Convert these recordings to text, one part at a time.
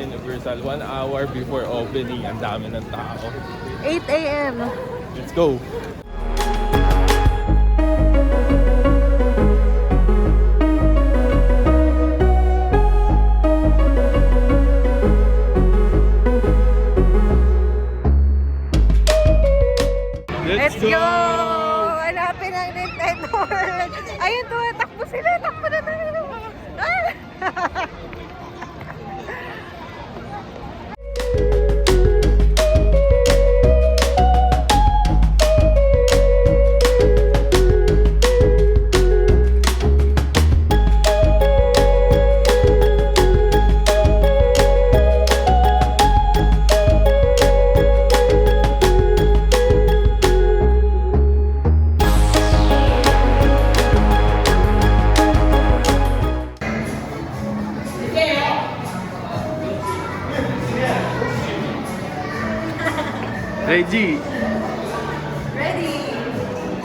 Universal 1 hour before opening. Ang dami ng tao. 8 a.m. Let's go! Let's go! Hanapin ang Nintendo World. Ayun, tumatakbo sila. Takbo na tayo. Ah! Reggie, Ready?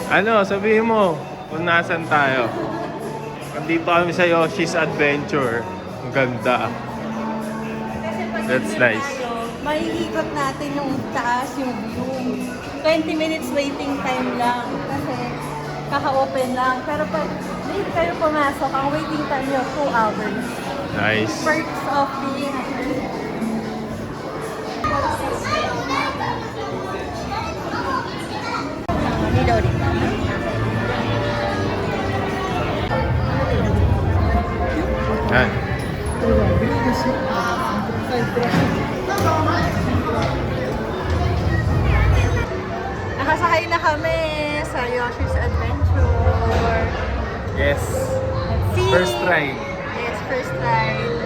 ano, sabihin mo kung nasan tayo. Nandito kami sa Yoshi's Adventure. Ang ganda. That's nice. Maiikot natin yung taas, yung view. 20 minutes waiting time lang. Kasi kaka-open lang. Pero pag late kayo pumasok, ang waiting time nyo 2 hours. Nice. Perks of being a kid. Reloading. Yan. Nakasakay na kami sa Yoshi's Adventure. Yes. Let's see. First try. Yes, first ride.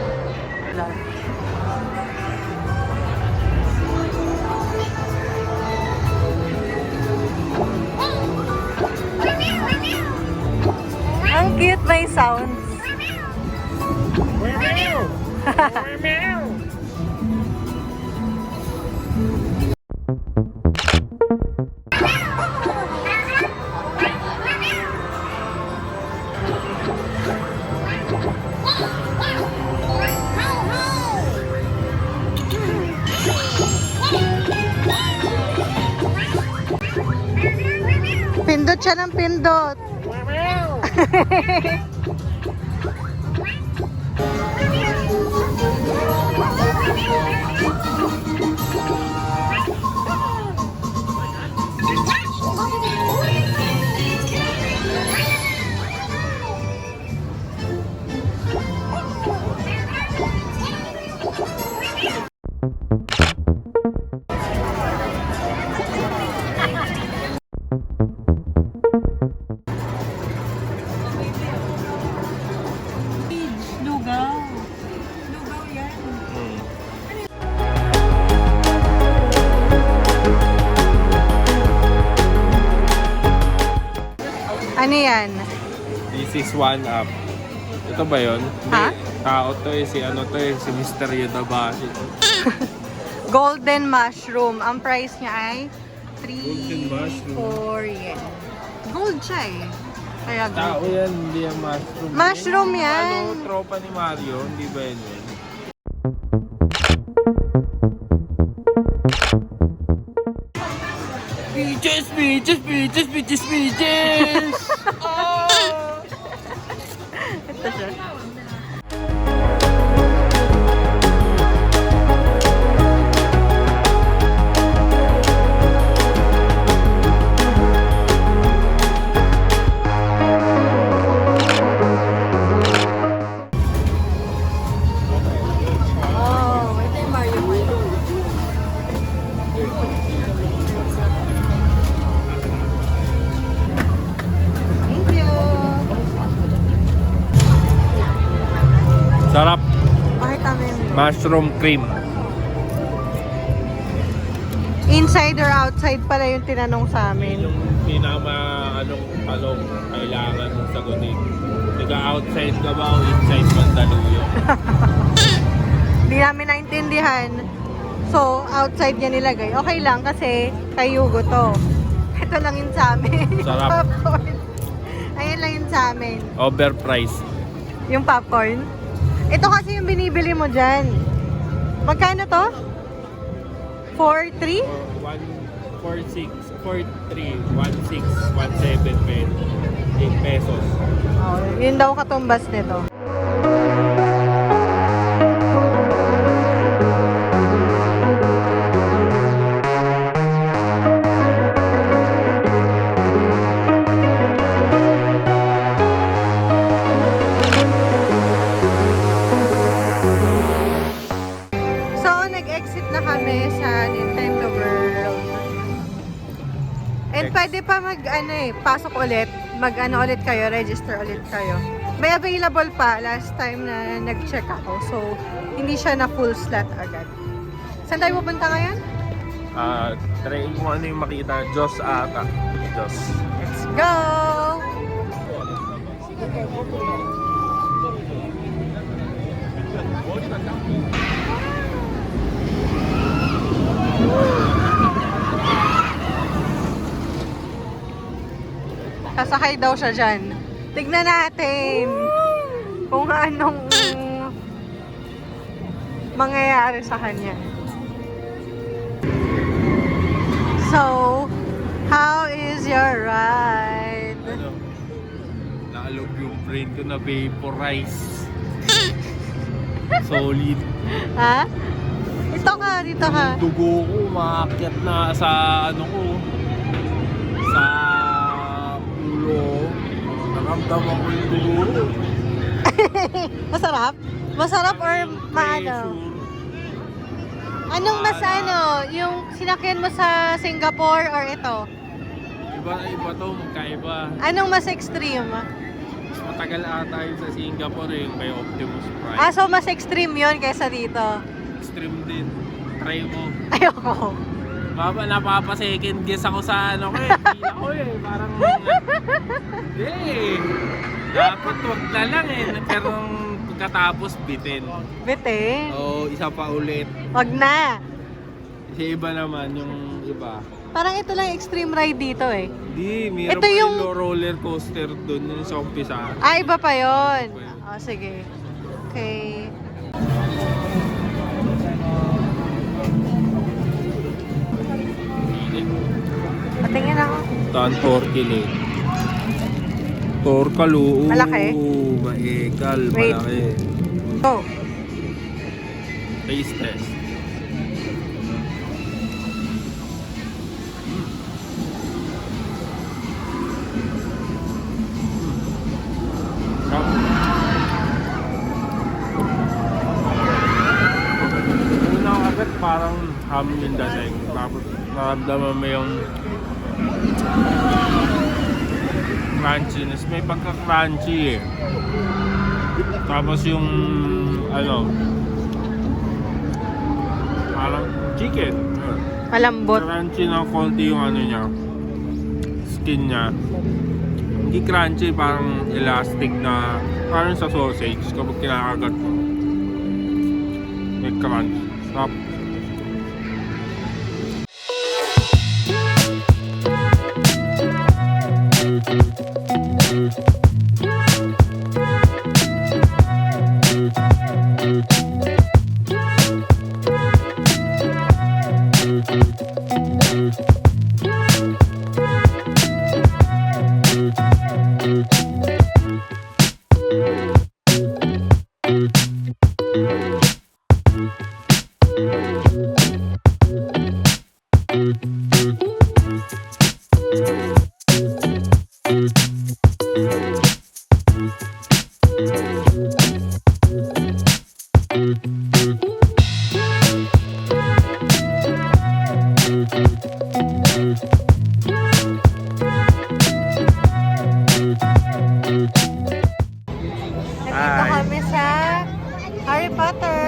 Ang cute, may sounds. Pindot siya ng pindot. Lugaw. Lugaw yan. Ano yan? This is 1UP. Ito ba yun? Ha? Hindi. Tao to eh. Si ano to eh. Si Mr. Yodabashi. Golden mushroom. Ang price niya ay Golden mushroom. 3-4 yen. Gold siya eh. Kaya Tao gold. yan. Hindi yan mushroom. Mushroom Yung yan. Ano, tropa ni Mario. Hindi ba yun yun? Beaches, beaches, beaches, beaches, beaches! Oh! Ito siya. Oh, ito yung Mario Mario. Thank you. Sarap. Pakita mo yung Mushroom cream. inside or outside pala yung tinanong sa amin. Yung anong talong kailangan mong sagutin. Nag-outside ka ba o inside Mandaluyong? Hindi namin naintindihan. So, outside niya nilagay. Okay lang kasi kay Hugo to. Ito lang yun sa amin. Sarap. Popcorn. Ayun lang yun sa amin. Overpriced. Yung popcorn. Ito kasi yung binibili mo dyan. Magkano to? 4,300? 146, 43, 16, 17 pesos. Oh, yun daw katumbas nito. So, nag-exit na kami sa Nintendo World. And pwede pa pasok ulit. Ulit kayo, register ulit kayo. May available pa last time na nag-check ako. So, hindi siya na full slot agad. Saan tayo pupunta ngayon? Try mo ano yung makita. Diyos ata. Diyos. Let's go! Sasakay daw siya dyan. Tignan natin kung anong mangyayari sa kanya. So, how is your ride? Naalog yung brain ko na vaporize. Solid. Ha? Dito ka. Dugo ko, maakyat na sa ko. Sa ulo. Naramdaman ko yung dugo. Masarap? Masarap or maano? Anong mas yung sinakyan mo sa Singapore or ito? Iba to, magkaiba. Anong mas extreme? Mas matagal ata yun sa Singapore yung may Optimus Prime. So mas extreme yon kaysa dito? Extreme din. Try mo. Ayoko. Napapa second guess ako sa Pila ko parang hindi. Dapat wag na lang pero pagkatapos bitin. Bitin? Oo, isa pa ulit. Wag na. Kasi iba naman yung iba. Parang ito lang extreme ride dito eh. Hindi, mayroon Ito pa yung- yung roller coaster doon yung sa umpisa. Iba pa yon. Sige. Okay. Patingin ako. Tan Torquil Torcalu. Malaki? Maekal. Wait. Malaki. Go. Taste test. Unang agad parang ham yung dating. Tapos naramdaman mo yung crunchiness. May pagka-crunchy eh. Tapos yung parang chicken. Malambot. Crunchy ng konti yung niya. Skin niya. Hindi crunchy, parang elastic na parang sa sausage kapag kinakagat mo. May crunch. Stop. Nandito kami sa Harry Potter.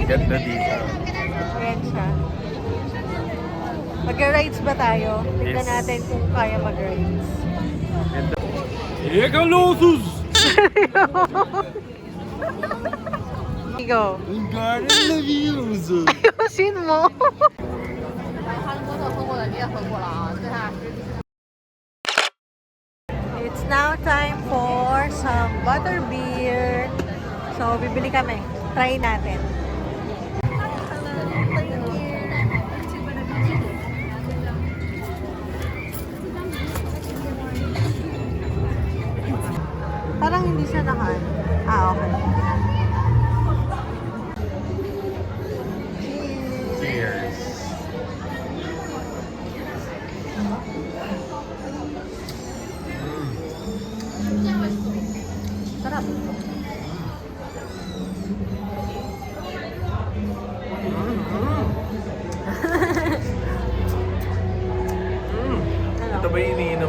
Ganda dito. Ayan siya. Mag-rides ba tayo? Tignan Yes. natin kung kaya mag-rides. Eka-losus! Go. Ang galing na views! Ayusin mo. It's now time for some butterbeer. So, bibili kami. Try natin.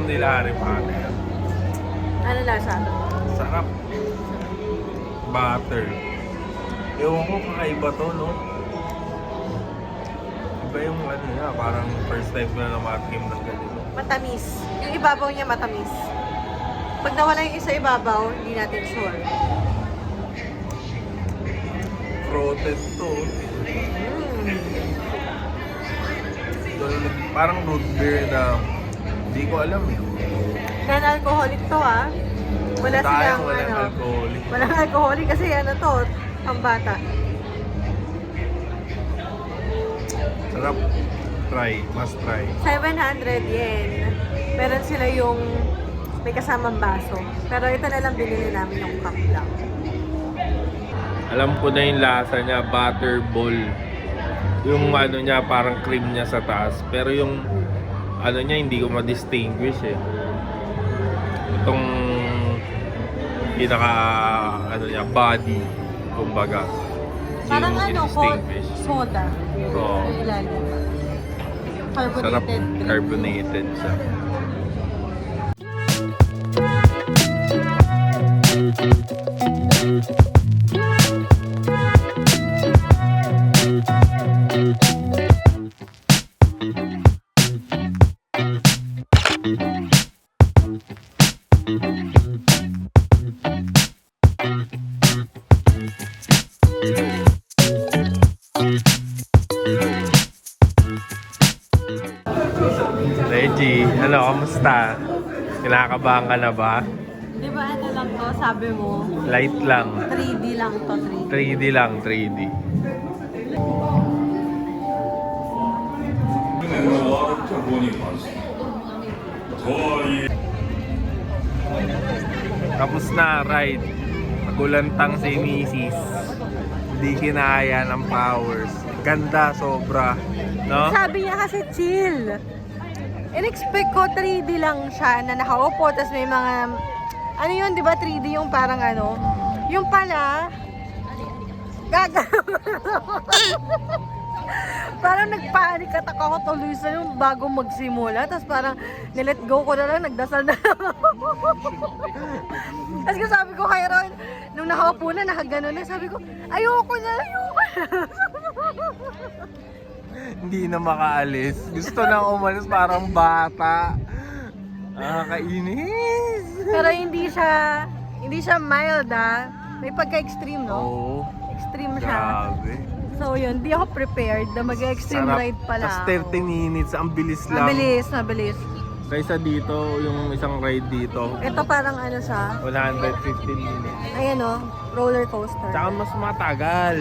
nila Harry Potter. Ano lasa? Sarap. Butter. Ewan ko, kakaiba to, no? Iba yung ano niya, parang first time ko na namatim ng ganito. Matamis. Yung ibabaw niya matamis. Pag nawala yung isa ibabaw, hindi natin sure. Frotted to. Parang root beer na hindi ko alam eh. Non-alcoholic to ah. Wala silang Walang ano. alcoholic. Walang alcoholic kasi ano to, pambata. Sarap. Try. Must try. 700 yen. Meron sila yung may kasamang baso. Pero ito na lang binili namin yung cup lang. Alam ko na yung lasa niya, butterball. Yung ano niya, parang cream niya sa taas. Pero yung ano niya, hindi ko ma-distinguish eh. Itong pinaka ano niya, body, kumbaga. Parang Yung ano, i-distinguish. soda. Oo. Yung ilalim. Sarap, Carbonated drink. carbonated siya. Reggie, ano, kamusta? Kinakabahan ka na ba? Di ba ano lang to, sabi mo? Light lang. 3D lang to, 3D. 3D lang, 3D. Tapos na, ride. Nagulantang si Mrs. Hindi kinaya ng powers. Ganda, sobra. No? Sabi niya kasi chill. In-expect ko 3D lang siya na nakaupo, tapos may mga, ano yun, di ba 3D yung parang ano, yung pala, parang nagpanik at ako tuloy sa yung bago magsimula, tapos parang nilet go ko na lang, nagdasal na lang. Tapos sabi ko kay Ron, nung nakaupo na, nakagano na, sabi ko, ayoko na. Hindi na makaalis. Gusto nang umalis parang bata. Nakakainis. Pero hindi siya mild ah. May pagka-extreme, no? Oo. Extreme siya. Grabe. So yun, di ako prepared na mag-extreme Sarap. ride pala. Tapos 30 minutes, ang bilis lang. Mabilis. Kaysa dito, yung isang ride dito, Ito parang ano siya, 115 minutes. ayan o, roller coaster. Tsaka mas matagal.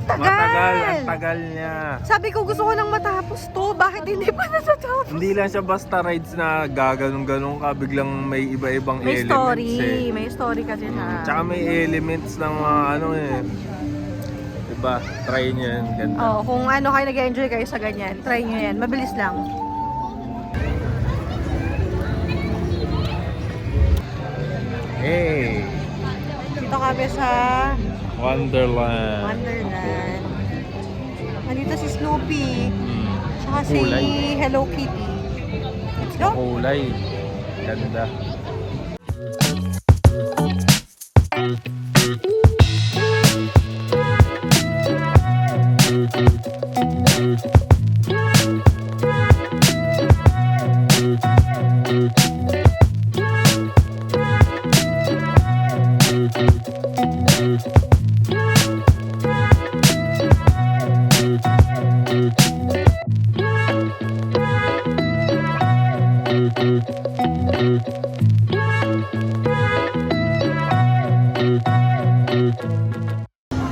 Tagal! Matagal, ang tagal niya. Sabi ko gusto ko nang matapos to, bakit hindi pa natatapos? Hindi lang siya basta rides na gaganong-ganong ka, biglang may iba-ibang May elements story, may story kasi siya. Tsaka may elements ng mga ano eh. Diba? Try niyo yan. Ganda. Oh, kung ano kayo nag-enjoy kayo sa ganyan, try nyo yan, mabilis lang. Hey! Dito kami sa Wonderland. Wonderland. Nandito si Snoopy, tsaka si Kulay. Hello Kitty. Let's go! Kulay. Ganda.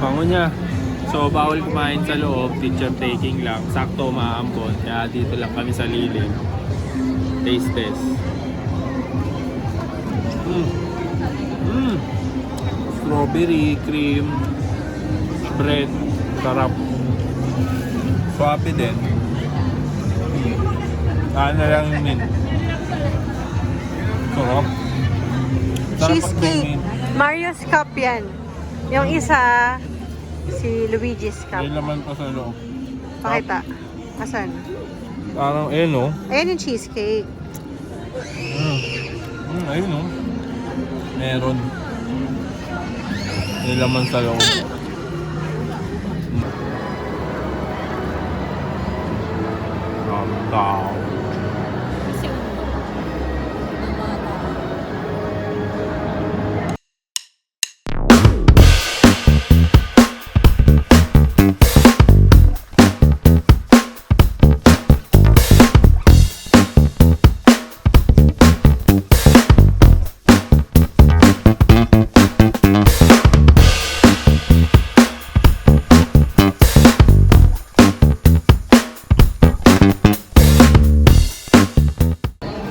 Bango niya. So, bawal kumain sa loob, picture taking lang. Sakto maambon. Kaya dito lang kami sa lilim. Taste test. Strawberry, cream, bread. Sarap. Swabe din. Ano lang yung mint. Sarap. Sarap pag may Cheesecake. mint. Mario's Cup yan. Yung isa, si Luigi's Cup. May laman pa sa loob. Pakita. Asan? Parang, no? Ayan yung cheesecake. Ayun oh. Meron. May laman sa loob. Tao. Kasi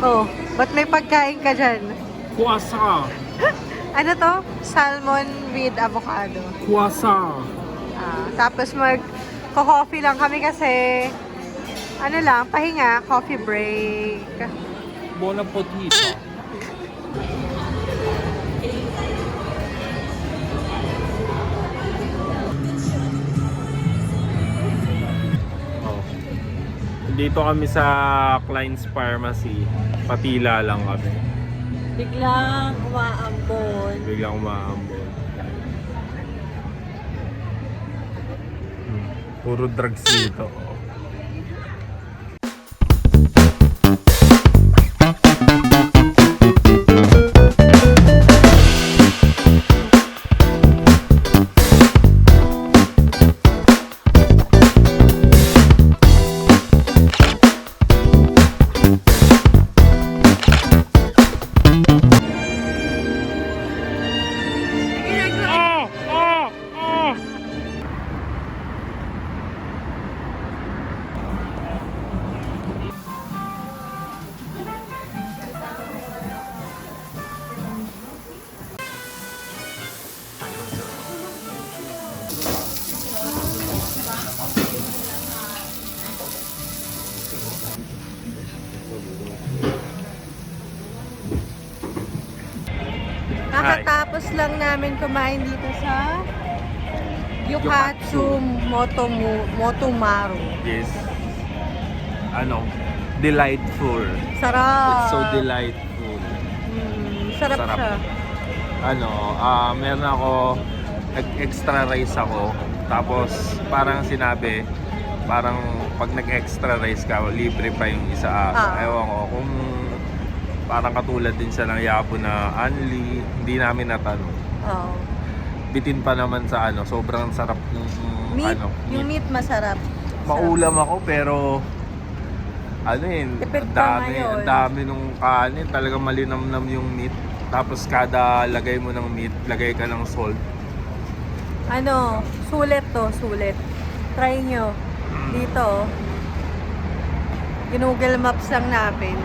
oh, ba't may pagkain ka dyan? Kuwasa. Ano to? Salmon with avocado. Kuwasa. Tapos coffee lang kami kasi ano lang, pahinga, coffee break. Bon appetit. Oh. Dito kami sa Klein's Pharmacy. Patila lang kami. Biglang umaambon. Biglang umaambon. Puro drugs dito. Kakatapos lang namin kumain dito sa Yuhatsu Motomaru. Yes. Ano? Delightful. Sarap. It's so delightful. Sarap, Sarap. siya. Ano, meron ako, extra rice ako. Tapos, parang sinabi, parang pag nag-extra rice ka, libre pa yung isa. Ewan ko, kung parang katulad din siya ng Yapo na Anli, hindi namin natanong. Oh. Bitin pa naman sa ano, sobrang sarap ng Meat, ano. yung meat masarap. Maulam ako pero ano yun, Tipid ang ka dami, ngayon. ang dami nung kanin, talagang malinamnam yung meat. Tapos kada lagay mo ng meat, lagay ka ng salt. Ano, sulit to, sulit. Try nyo. Dito, Google Maps lang namin.